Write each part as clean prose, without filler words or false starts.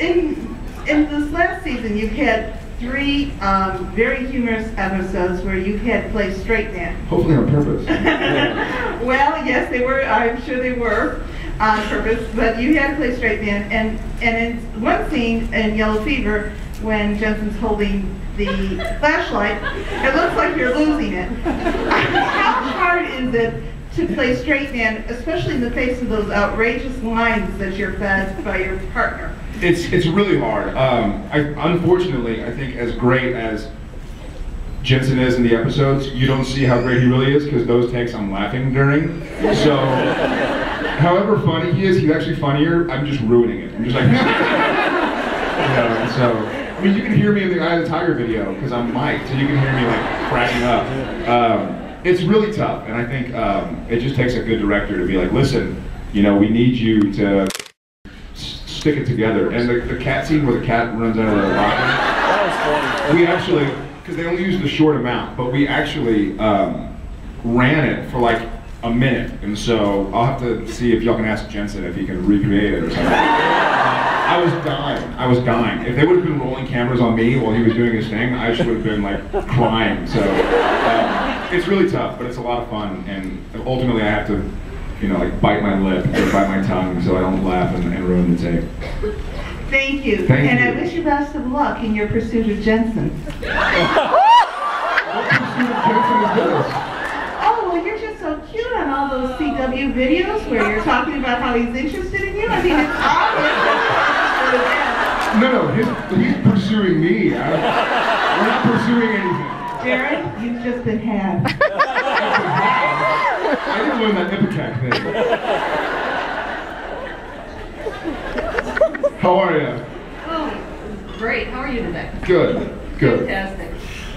in this last season, you've had 3 very humorous episodes where you had played straight man. Hopefully on purpose. Well, yes, they were. I'm sure they were on purpose. But you had to play straight man, and in one scene in Yellow Fever, when Jensen's holding the flashlight, it looks like you're losing it. How hard is it to play straight man, especially in the face of those outrageous lines that you're fed by your partner? It's really hard. Unfortunately, I think as great as Jensen is in the episodes, you don't see how great he really is because those takes I'm laughing during. So, however funny he is, he's actually funnier. I'm just ruining it. I'm just like, you know, so. I mean, you can hear me in the Eye of the Tiger video because I'm mic'd, so you can hear me like cracking up. It's really tough, and I think it just takes a good director to be like, listen, you know, we need you to stick it together. And the cat scene where the cat runs out of the locker, that was funny. We actually, because they only used a short amount, but we actually ran it for like a minute, and so I'll have to see if y'all can ask Jensen if he can recreate it or something. I was dying. If they would have been rolling cameras on me while he was doing his thing, I just would have been like crying. So it's really tough, but it's a lot of fun. And ultimately, I have to, you know, like bite my lip or bite my tongue so I don't laugh and ruin the tape. Thank you. Thank you. I wish you best of luck in your pursuit of Jensen. What pursuit of Jensen is this? Oh, well, you're just so cute on all those CW videos where you're talking about how he's interested in you. I mean, it's obvious. No, he's pursuing me. We're not pursuing anything. Jared, you've just been had. I didn't learn that Ipecac thing. How are you? Oh, great. How are you today? Good. Fantastic.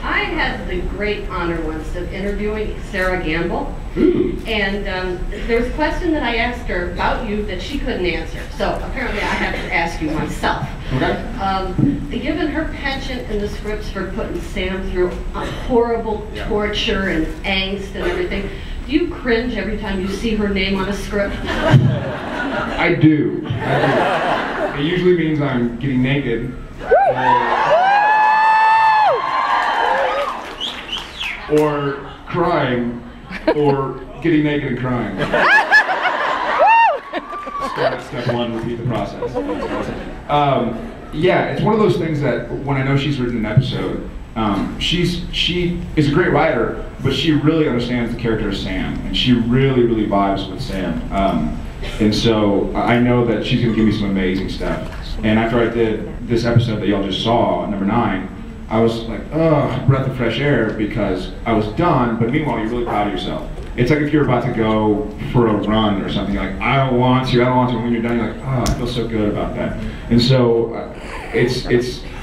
I had the great honor once of interviewing Sarah Gamble. Ooh. And there was a question that I asked her about you that she couldn't answer. So apparently I have to ask you myself. Okay. Given her penchant in the scripts for putting Sam through a horrible torture and angst and everything, do you cringe every time you see her name on a script? I do. It usually means I'm getting naked. Or crying, or getting naked and crying. Step 1, repeat the process. Yeah, it's one of those things that when I know she's written an episode, she is a great writer, but she really understands the character of Sam, and she really vibes with Sam. And so I know that she's going to give me some amazing stuff. And after I did this episode that y'all just saw, number 9, I was like, oh, breath of fresh air, because I was done, but meanwhile, you're really proud of yourself. It's like if you're about to go for a run or something, you're like, I don't want to, and when you're done, you're like, oh, I feel so good about that. And so, it's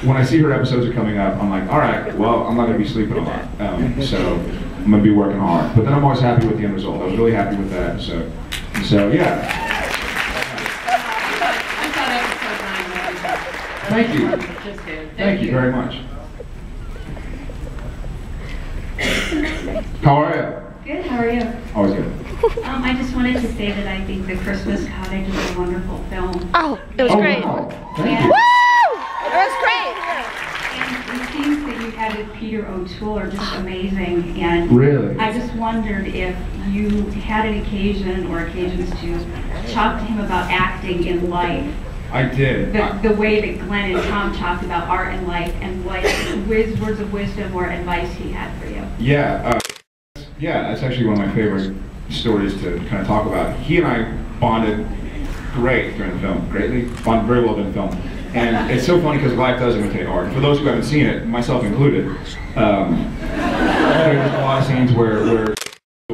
when I see her episodes are coming up, I'm like, all right, well, I'm not going to be sleeping a lot, so I'm going to be working hard. But then I'm always happy with the end result. I was really happy with that episode. And so, yeah. Thank you. Thank you very much. How are you? Good, how are you? Always good. I just wanted to say that I think The Christmas Cottage is a wonderful film. Oh, it was great. Wow. Thank you. Woo! It was great. And the scenes that you had with Peter O'Toole are just amazing. And Really? I just wondered if you had an occasion or occasions to talk to him about acting in life. I did. The way that Glenn and Tom talked about art and life, and what words of wisdom or advice he had for you. Yeah, that's actually one of my favorite stories to kind of talk about. He and I bonded great during the film, bonded very well during the film. And it's so funny because life does imitate art. For those who haven't seen it, myself included, there's a lot of scenes where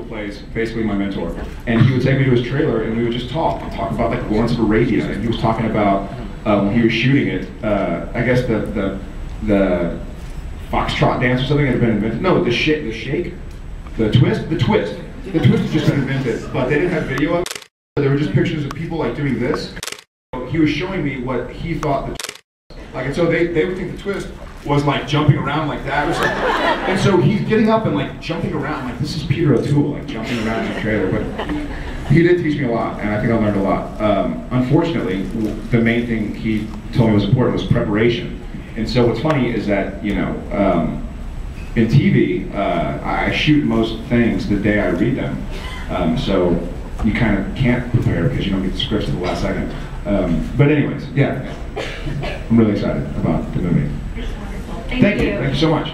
plays basically my mentor, and he would take me to his trailer and we would just talk about like Lawrence of Arabia, and he was talking about when he was shooting it, I guess the foxtrot dance or something had been invented. No, the shake, the twist had just been invented, but they didn't have video of it. There were just pictures of people like doing this. He was showing me what he thought like, and so they would think the twist was like jumping around like that or something. And so he's getting up and like jumping around, like this is Peter O'Toole, like jumping around in the trailer. But He did teach me a lot, and I think I learned a lot. Unfortunately, the main thing he told me was important was preparation. And so what's funny is that, you know, in TV, I shoot most things the day I read them. So you kind of can't prepare because you don't get the scripts at the last second. But anyways, yeah, I'm really excited about the movie. Thank you. Thank you so much.